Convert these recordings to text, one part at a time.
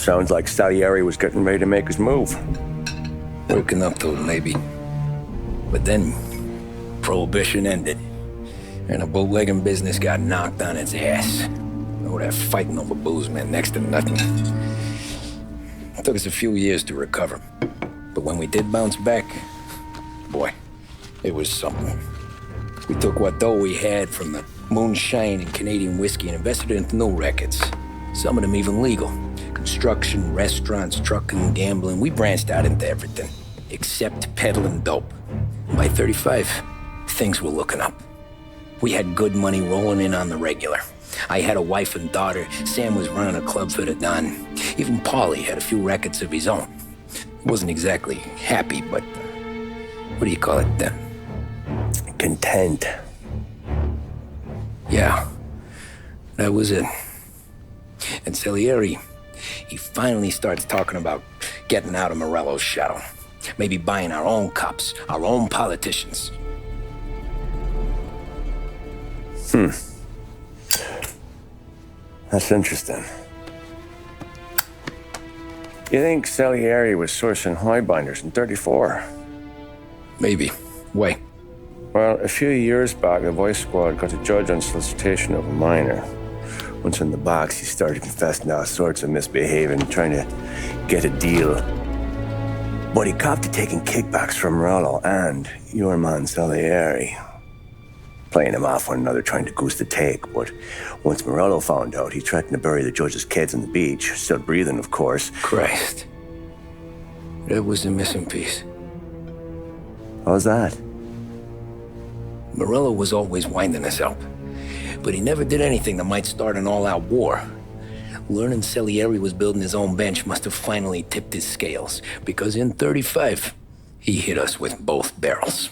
Sounds like Salieri was getting ready to make his move. Working up to it, maybe. But then, Prohibition ended, and the bootlegging business got knocked on its ass. Oh, that fighting over booze meant next to nothing. It took us a few years to recover. But when we did bounce back, boy, it was something. We took what dough we had from the moonshine and Canadian whiskey and invested it into new rackets. Some of them even legal. Construction, restaurants, trucking, gambling. We branched out into everything, except peddling dope. By 35, things were looking up. We had good money rolling in on the regular. I had a wife and daughter. Sam was running a club for the Don. Even Paulie had a few rackets of his own. He wasn't exactly happy, but what do you call it? Content. Yeah, that was it. And Salieri, he finally starts talking about getting out of Morello's shadow. Maybe buying our own cops, our own politicians. That's interesting. You think Salieri was sourcing highbinders in 34? Maybe. Why? Well, a few years back, the Vice Squad got a judge on solicitation of a minor. Once in the box, he started confessing all sorts of misbehaving, trying to get a deal. But he copped to taking kickbacks from Morello and your man Salieri. Playing them off one another, trying to goose the take. But once Morello found out, he threatened to bury the judge's kids on the beach. Still breathing, of course. Christ. That was the missing piece. How's that? Morello was always winding us up. But he never did anything that might start an all-out war. Learning Salieri was building his own bench must have finally tipped his scales. Because in 35, he hit us with both barrels.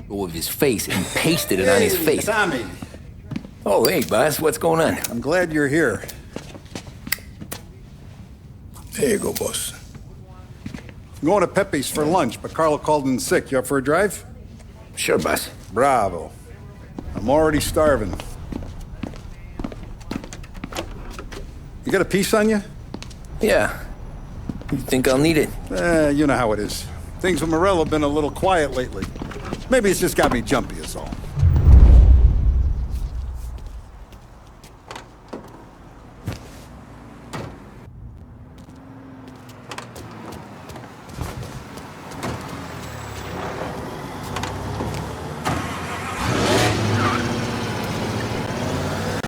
Of his face and pasted it on his face. Tommy. Oh, hey, boss, what's going on? I'm glad you're here. There you go, boss. I'm going to Pepe's for lunch, but Carlo called in sick. You up for a drive? Sure, boss. Bravo. I'm already starving. You got a piece on you? Yeah. You think I'll need it? You know how it is. Things with Morello have been a little quiet lately. Maybe it's just got me jumpy is all.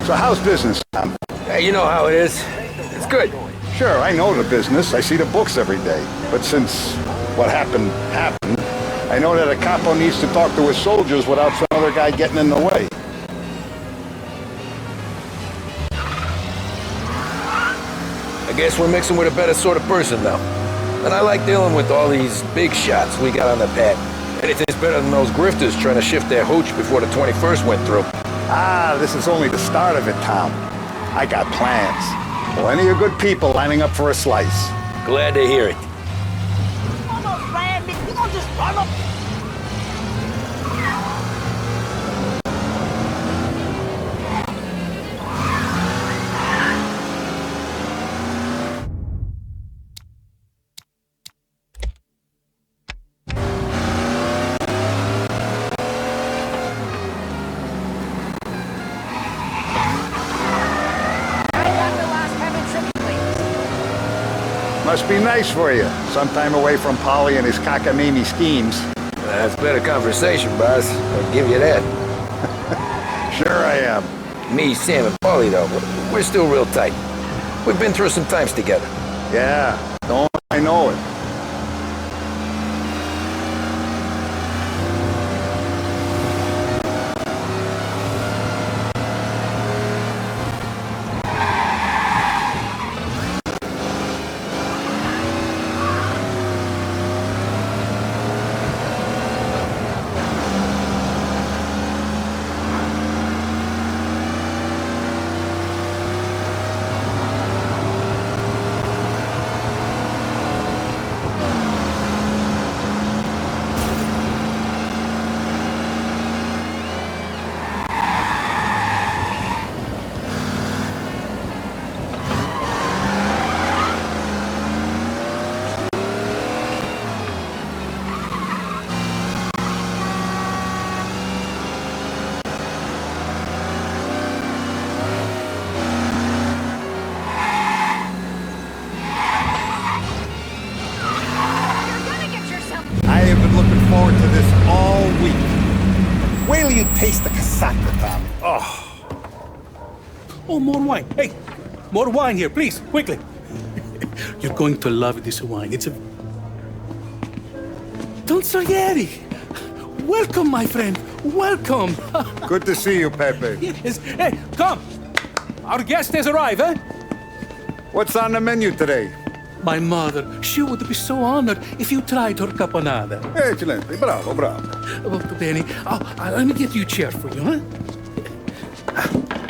So how's business, Tom? Hey, you know how it is. It's good. Sure, I know the business. I see the books every day. But since what happened, I know that a capo needs to talk to his soldiers without some other guy getting in the way. I guess we're mixing with a better sort of person now. And I like dealing with all these big shots we got on the pad. Anything's better than those grifters trying to shift their hooch before the 21st went through. Ah, this is only the start of it, Tom. I got plans. Plenty of good people lining up for a slice. Glad to hear it. Almost ran me. You gonna just run up? Must be nice for you. Sometime away from Polly and his cockamamie schemes. That's better conversation, boss. I'll give you that. Sure I am. Me, Sam, and Paulie, though, we're still real tight. We've been through some times together. Yeah, don't I know it. forward to this all week. Wait till you taste the cassata, Tom. Oh, more wine. Hey, more wine here, please, quickly. You're going to love this wine. It's a... Don Salieri! Welcome, my friend. Welcome. Good to see you, Pepe. Yes. Hey, come. Our guest has arrived, eh? What's on the menu today? My mother, she would be so honored if you tried her caponata. Excelente, bravo, bravo. Molto bene. Oh, let me get you a chair for you, huh?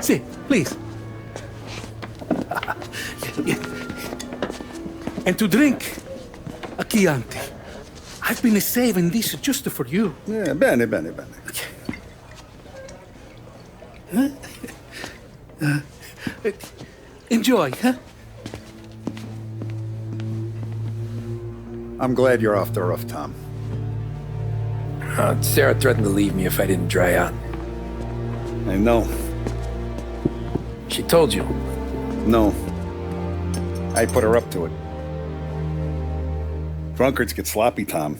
See, please. And to drink, a Chianti. I've been saving this just for you. Yeah, bene, bene, bene. Enjoy, huh? I'm glad you're off the roof, Tom. Sarah threatened to leave me if I didn't dry out. I know. She told you. No. I put her up to it. Drunkards get sloppy, Tom.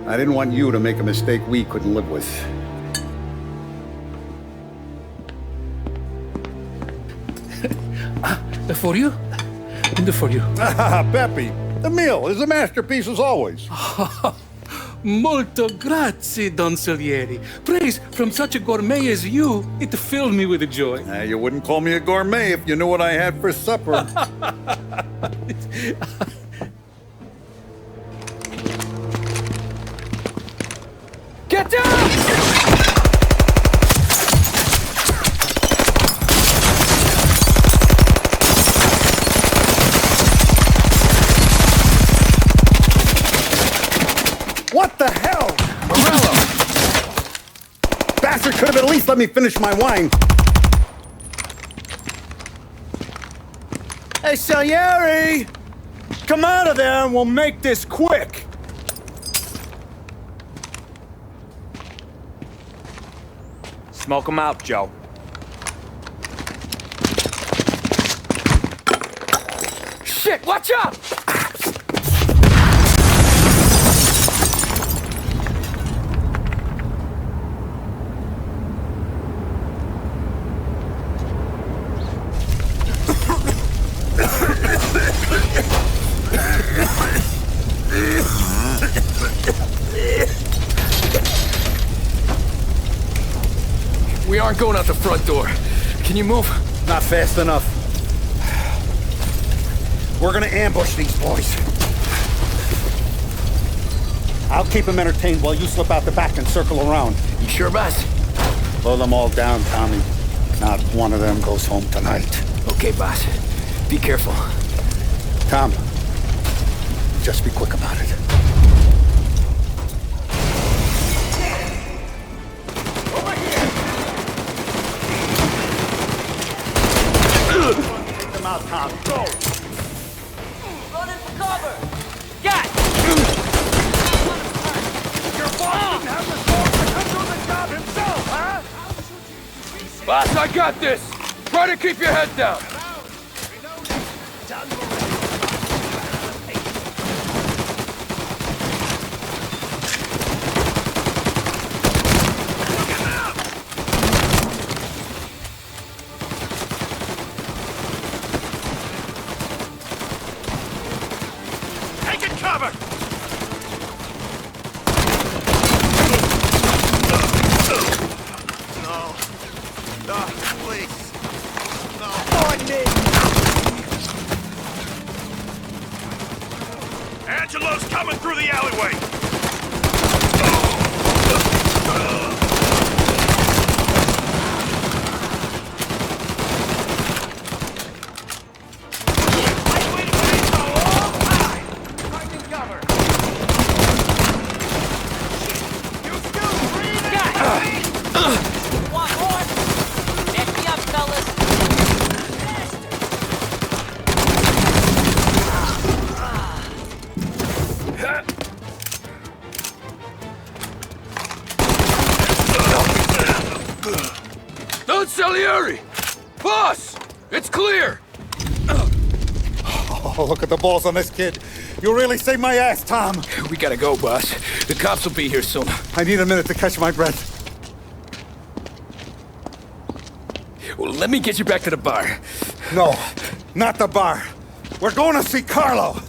I didn't want you to make a mistake we couldn't live with. For you? And for you. Pepe, the meal is a masterpiece as always. Molto grazie, Don Salieri. Praise from such a gourmet as you, it filled me with joy. You wouldn't call me a gourmet if you knew what I had for supper. Get down! What the hell? Morello! Bastard could have at least let me finish my wine. Hey, Salieri! Come out of there and we'll make this quick. Smoke him out, Joe. Shit, watch out! We aren't going out the front door. Can you move? Not fast enough. We're gonna ambush these boys. I'll keep them entertained while you slip out the back and circle around. You sure, boss? Blow them all down, Tommy. Not one of them goes home tonight. Okay, boss. Be careful. Tom, just be quick about it. Take them out, Tom. Go! Running for cover! Got! Your boss didn't have the balls to come do the job himself, huh? Boss, I got this! Try to keep your head down! Taking cover! No, please. No. On me! Angelo's coming through the alleyway! Want more? Let me up, fellas. Don Salieri! Boss! It's clear! Oh, look at the balls on this kid. You really saved my ass, Tom. We gotta go, boss. The cops will be here soon. I need a minute to catch my breath. Well, let me get you back to the bar. No, not the bar. We're going to see Carlo.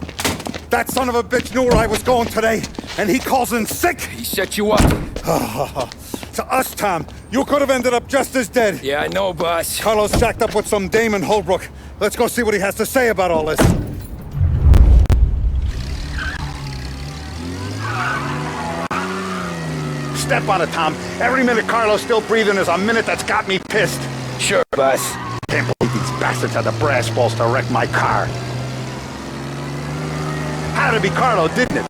That son of a bitch knew where I was going today, and he calls in sick. He set you up. To us, Tom, you could have ended up just as dead. Yeah, I know, boss. Carlo's shacked up with some dame in Holbrook. Let's go see what he has to say about all this. Step on it, Tom. Every minute Carlo's still breathing is a minute that's got me pissed. Sure, boss. Can't believe these bastards had the brass balls to wreck my car. Had to be Carlo, didn't it?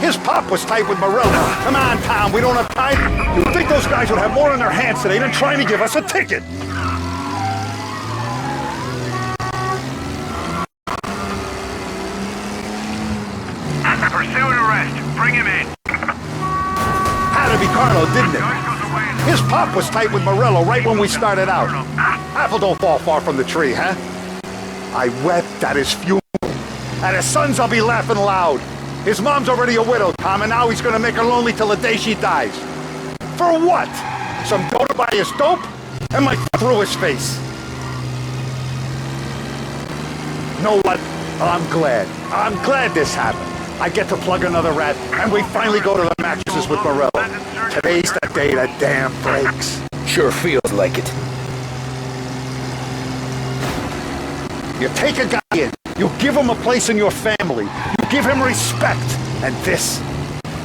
His pop was tight with Morello. Come on, Tom, we don't have time. You'd think those guys would have more in their hands today than trying to give us a ticket. Pursuit arrest. Bring him in. Had to be Carlo, didn't it? His pop was tight with Morello right when we started out. Apple don't fall far from the tree, huh? I wept at his funeral. At his sons, I'll be laughing loud. His mom's already a widow, Tom, and now he's gonna make her lonely till the day she dies. For what? Some dough to buy his dope? And my through his face. Know what? I'm glad. I'm glad this happened. I get to plug another rat, and we finally go to the mattresses with Morello. Today's the day the dam breaks. Sure feels like it. You take a guy in, you give him a place in your family, you give him respect, and this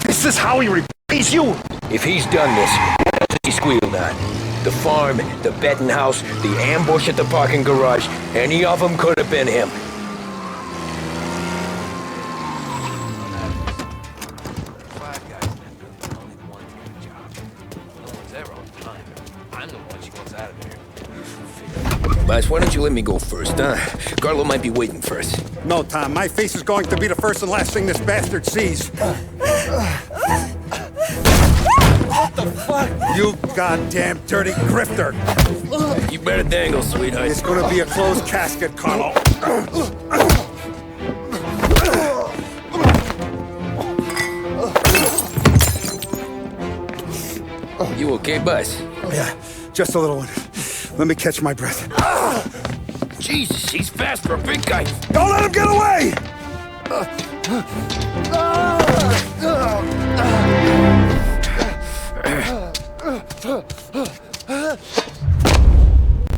is how he repays you? If he's done this, what else has he squealed on? The farm, the betting house, the ambush at the parking garage, any of them could have been him. Boss, why don't you let me go first, huh? Carlo might be waiting for us. No, Tom, my face is going to be the first and last thing this bastard sees. What the fuck? You goddamn dirty grifter. You better dangle, sweetheart. It's gonna be a closed casket, Carlo. You okay, boss? Yeah, just a little one. Let me catch my breath. Jesus, he's fast for a big guy. Don't let him get away!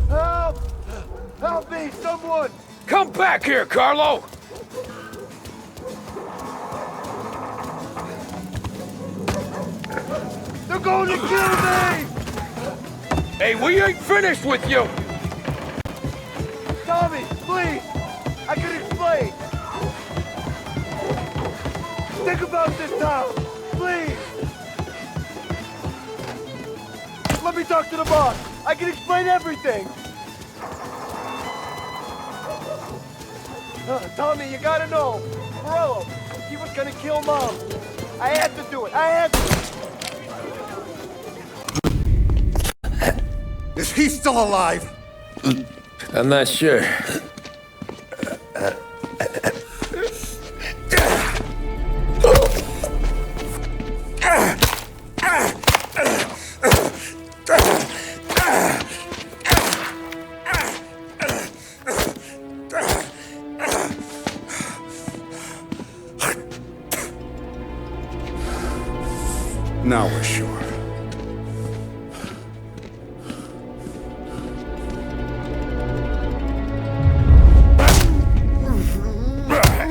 Help! Help me, someone! Come back here, Carlo! They're going to kill me! Hey, we ain't finished with you! Tommy, please! I can explain! Think about this, Tom! Please! Let me talk to the boss! I can explain everything! Tommy, you gotta know! Morello, he was gonna kill Mom! I had to do it! I had to! Is he still alive? I'm not sure. Now we're sure.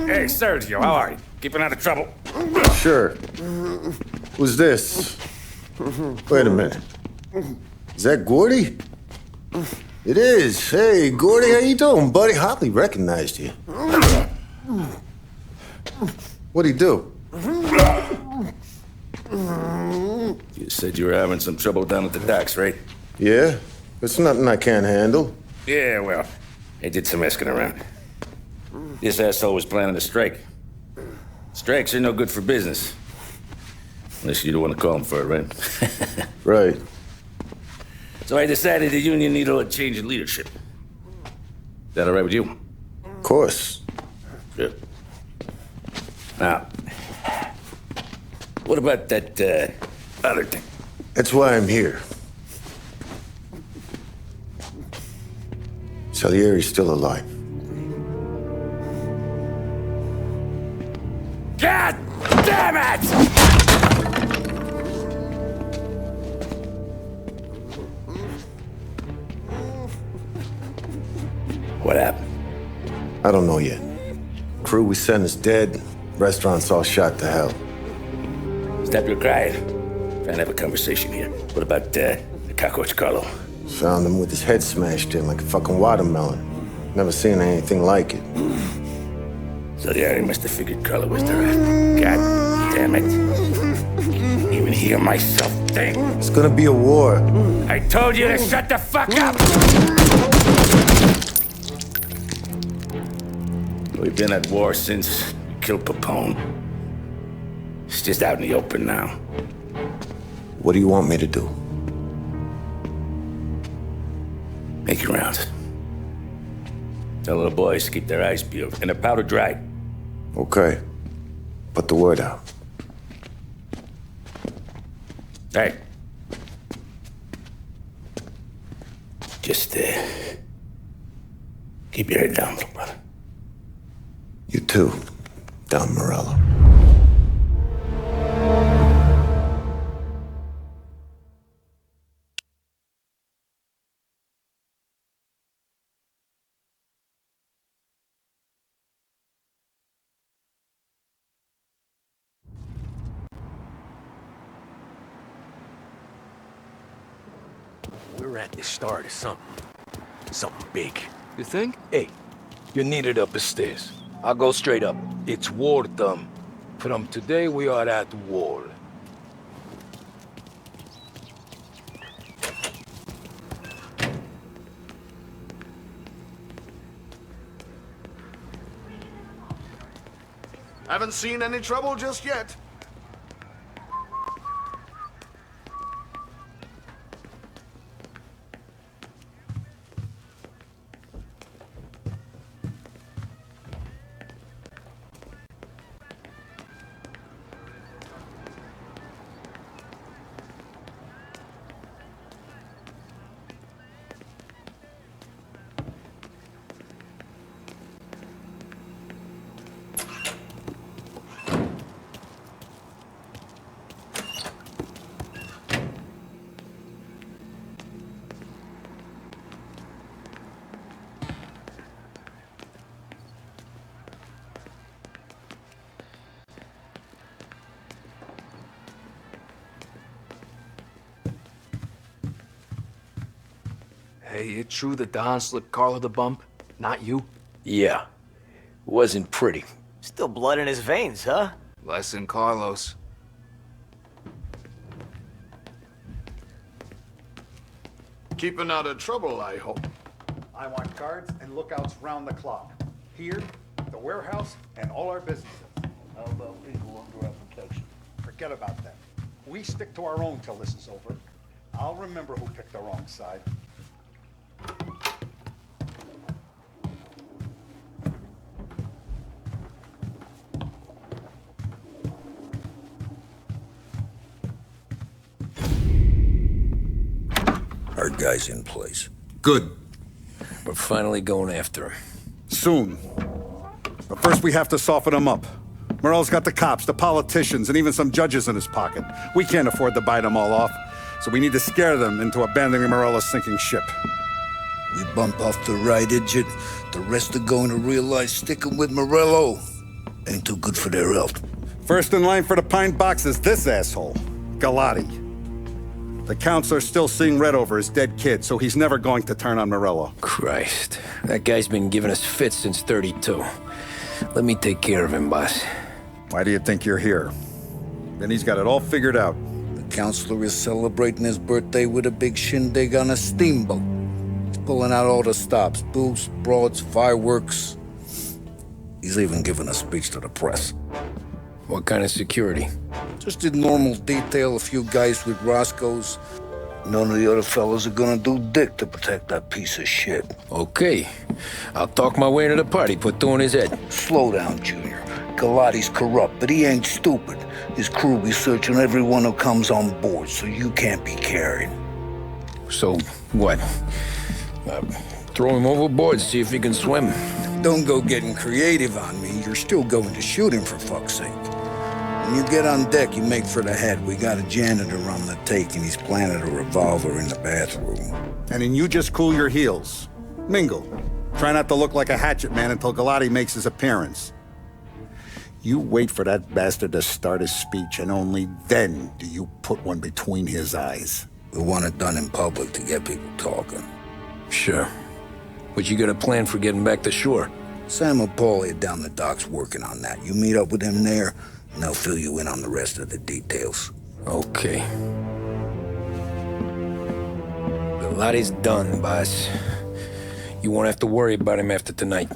Hey, Sergio, how are you? Keeping out of trouble? Sure. Who's this? Wait a minute. Is that Gordy? It is. Hey, Gordy, how you doing, buddy? Hardly recognized you. What'd he do? You said you were having some trouble down at the docks, right? Yeah? It's nothing I can't handle. Yeah, well, I did some asking around. This asshole was planning a strike. Strikes are no good for business. Unless you don't want to call him for it, right? Right. So I decided the union needed a change in leadership. That all right with you? Of course. Good. Now, what about that, other thing? That's why I'm here. Salieri's still alive. God damn it! What happened? I don't know yet. Crew we sent is dead. Restaurant's all shot to hell. Stop your crying. Trying to have a conversation here. What about, the cockroach Carlo? Found him with his head smashed in like a fucking watermelon. Never seen anything like it. Salieri must have figured Carlo was the rat. God damn it. Even hear myself think. It's gonna be a war. I told you to shut the fuck up! We've been at war since we killed Papone. It's just out in the open now. What do you want me to do? Make your rounds. Tell little boys to keep their eyes peeled and their powder dry. Okay. Put the word out. Hey. Just, keep your head down, little brother. You too, Don Morello. We're at the start of something. Something big. You think? Hey, you're needed up the stairs. I'll go straight up. It's war time. From today, we are at war. Haven't seen any trouble just yet. Hey, it true that Don slipped Carlo the bump? Not you? Yeah. Wasn't pretty. Still blood in his veins, huh? Less than Carlos. Keeping out of trouble, I hope. I want guards and lookouts round the clock. Here, the warehouse, and all our businesses. How about people under our protection? Forget about that. We stick to our own till this is over. I'll remember who picked the wrong side. Our guy's in place. Good. We're finally going after him. Soon. But first we have to soften him up. Morello's got the cops, the politicians, and even some judges in his pocket. We can't afford to bite them all off, so we need to scare them into abandoning Morello's sinking ship. We bump off the right idiot, the rest are going to realize sticking with Morello ain't too good for their health. First in line for the pine box is this asshole, Galati. The counselor's still seeing red over his dead kid, so he's never going to turn on Morello. Christ. That guy's been giving us fits since 32. Let me take care of him, boss. Why do you think you're here? Then he's got it all figured out. The counselor is celebrating his birthday with a big shindig on a steamboat. He's pulling out all the stops, booze, broads, fireworks. He's even giving a speech to the press. What kind of security? Just a normal detail, a few guys with Roscoe's. None of the other fellas are gonna do dick to protect that piece of shit. Okay. I'll talk my way into the party, put two in his head. Slow down, Junior. Galati's corrupt, but he ain't stupid. His crew be searching everyone who comes on board, so you can't be carried. So, what? Throw him overboard, see if he can swim. Don't go getting creative on me. You're still going to shoot him, for fuck's sake. When you get on deck, you make for the head. We got a janitor on the take, and he's planted a revolver in the bathroom. And then you just cool your heels. Mingle. Try not to look like a hatchet man until Galati makes his appearance. You wait for that bastard to start his speech, and only then do you put one between his eyes. We want it done in public to get people talking. Sure. But you got a plan for getting back to shore? Sam and Paulie are down the docks working on that. You meet up with them there, and they'll fill you in on the rest of the details. Okay. Galati's done, boss. You won't have to worry about him after tonight.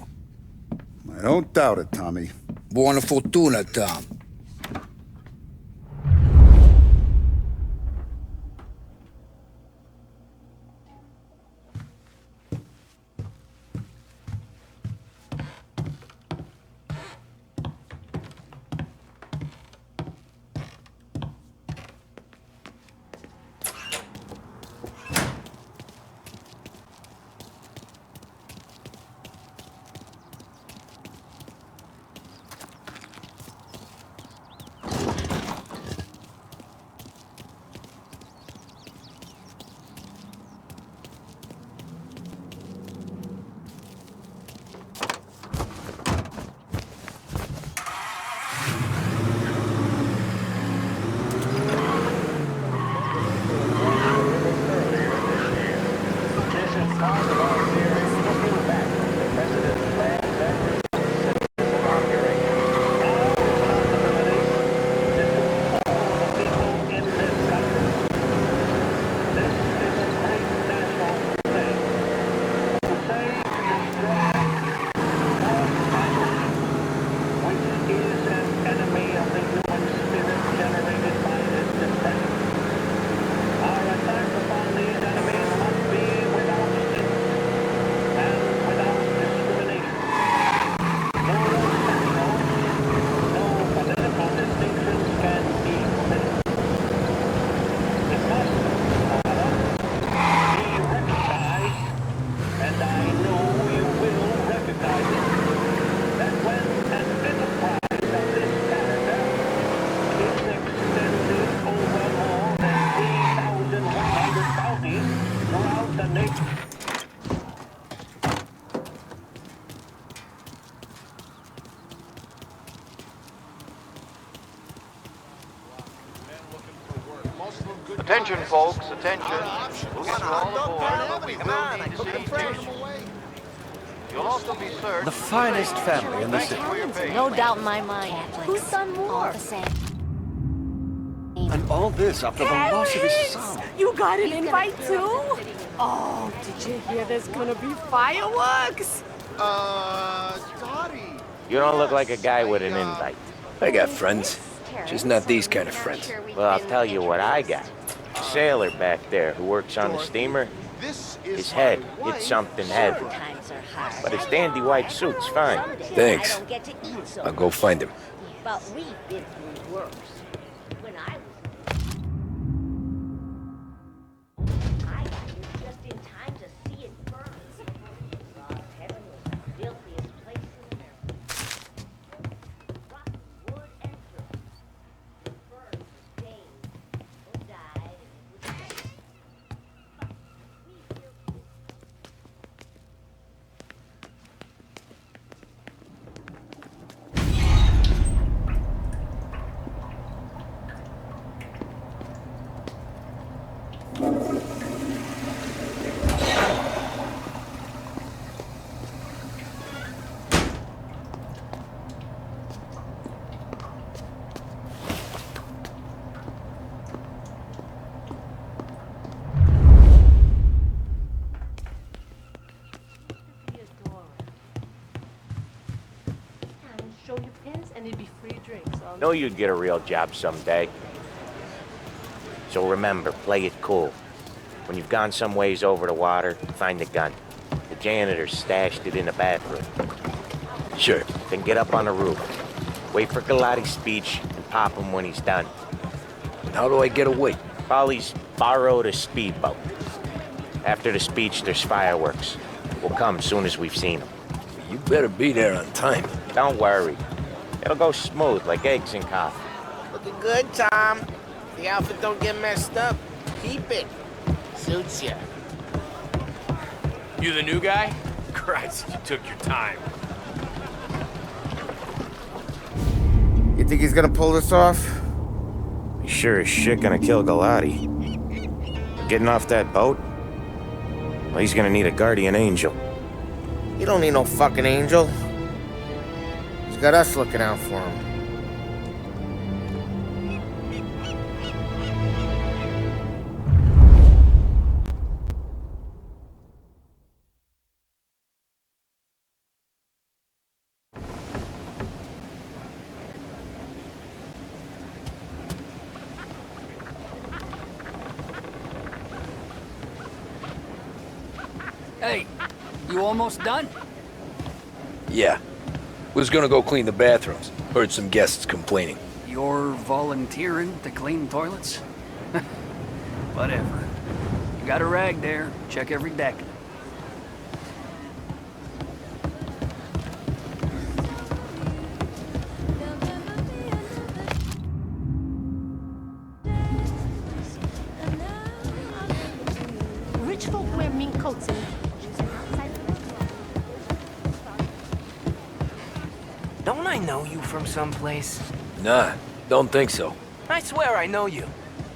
I don't doubt it, Tommy. Buona fortuna, Tom. Attention, folks, attention. Police are all aboard, but we will need to see you. You'll also be searched. The finest family in the city. No doubt in my mind. Who's done more? And all this after the loss of his son. You got an invite too? Oh, did you hear there's gonna be fireworks? Dottie. You don't look like a guy with an invite. I got friends. Just not these kind of friends. Well, I'll tell you what I got. A sailor back there who works on the steamer. His head hit something heavy. But his dandy white suit's fine. Thanks. I'll go find him. But we've been through worse. When I got here just in time to see it burn. Heaven was the filthiest place in America. Rotten wood and filth. Burned, stained, or died, and it was dead. Know you'd get a real job someday. So remember, play it cool. When you've gone some ways over the water, find the gun. The janitor stashed it in the bathroom. Sure. Then get up on the roof. Wait for Galati's speech and pop him when he's done. And how do I get away? Polly's borrowed a speedboat. After the speech, there's fireworks. We'll come soon as we've seen them. You better be there on time. Don't worry. It'll go smooth like eggs and coffee. Looking good, Tom. The outfit don't get messed up. Keep it. Suits you. You the new guy? Christ, you took your time. You think he's gonna pull this off? He's sure as shit gonna kill Galati. Getting off that boat? Well, he's gonna need a guardian angel. You don't need no fucking angel. He's got us looking out for him. Hey, you almost done? Yeah. Was gonna go clean the bathrooms. Heard some guests complaining. You're volunteering to clean toilets? Whatever. You got a rag there. Check every deck. Rich folk wear mink coats and Don't I know you from someplace? Nah, don't think so. I swear I know you.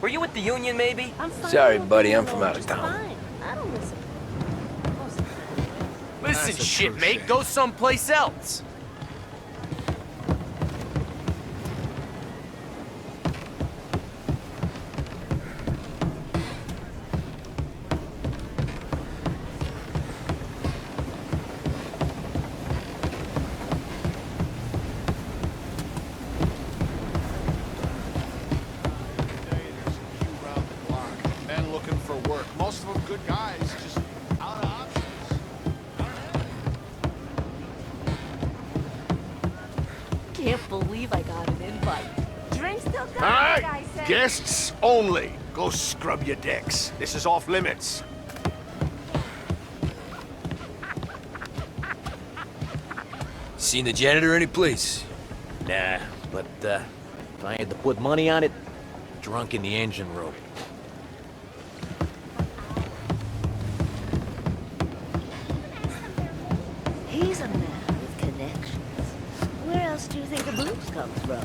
Were you with the Union, maybe? Sorry, buddy, I'm from out of town. I don't listen. Listen, shit, mate, go someplace else. Most of them good guys, just out of options. Can't believe I got an invite. Drinks still coming, All right, guy said. guests only. Go scrub your decks. This is off limits. Seen the janitor any place? Nah, but if I had to put money on it, drunk in the engine room. He's a man with connections. Where else do you think the booze comes from?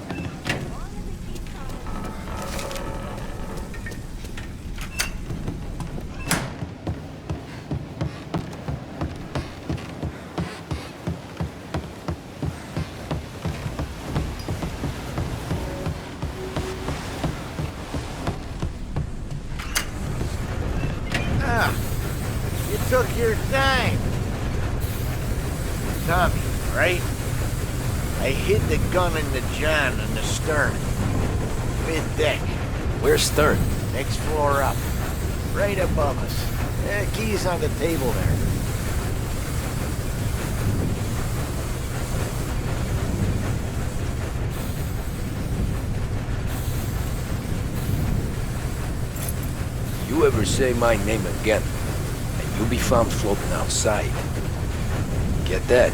You took your time. Tommy, right? I hid the gun in the john on the stern. Mid-deck. Where's Stern? Next floor up. Right above us. Keys on the table there. You ever say my name again, and you'll be found floating outside. Get that?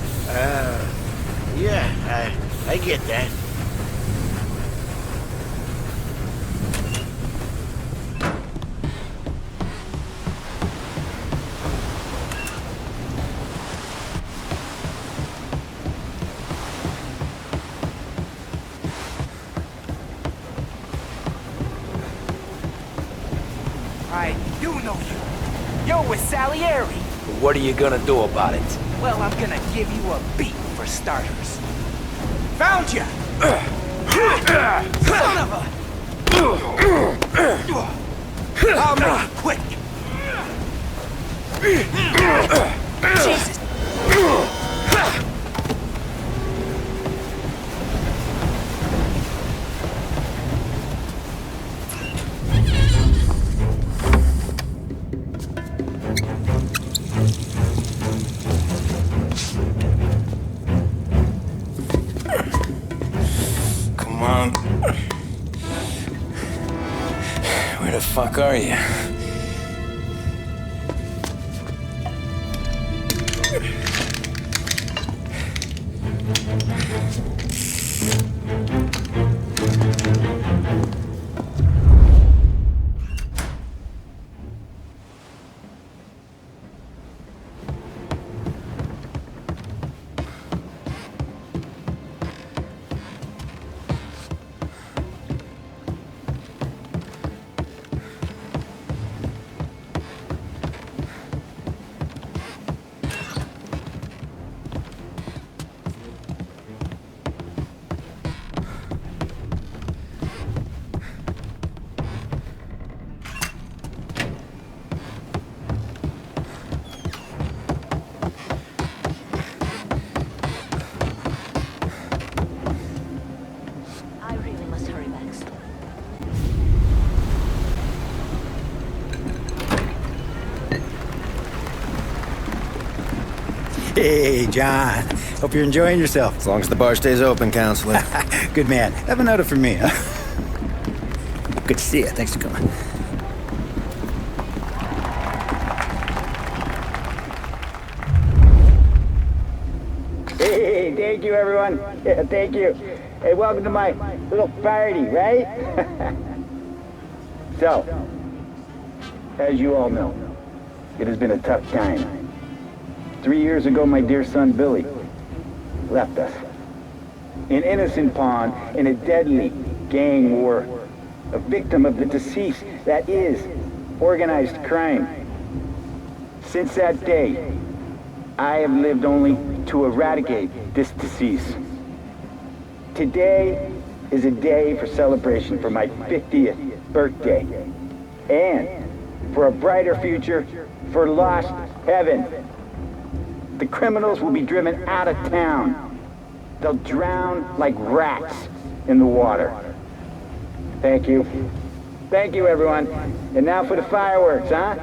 Yeah, I get that. I do know you. You're with Salieri. But what are you gonna do about it? Well, I'm gonna give you a beat for starters. Found ya! Son of a... I'll make it quick. Jesus. Where the fuck are you? I really must hurry, Max. Hey, John. Hope you're enjoying yourself. As long as the bar stays open, counselor. Good man. Have a note from me, huh? Good to see you. Thanks for coming. Hey, thank you, everyone. Yeah, thank you. Hey, welcome to my little party, right? So, as you all know, it has been a tough time. 3 years ago, my dear son, Billy, left us. An innocent pawn in a deadly gang war. A victim of the deceased that is organized crime. Since that day, I have lived only to eradicate this disease. Today is a day for celebration for my 50th birthday. And for a brighter future for lost heaven. The criminals will be driven out of town. They'll drown like rats in the water. Thank you. Thank you, everyone. And now for the fireworks, huh?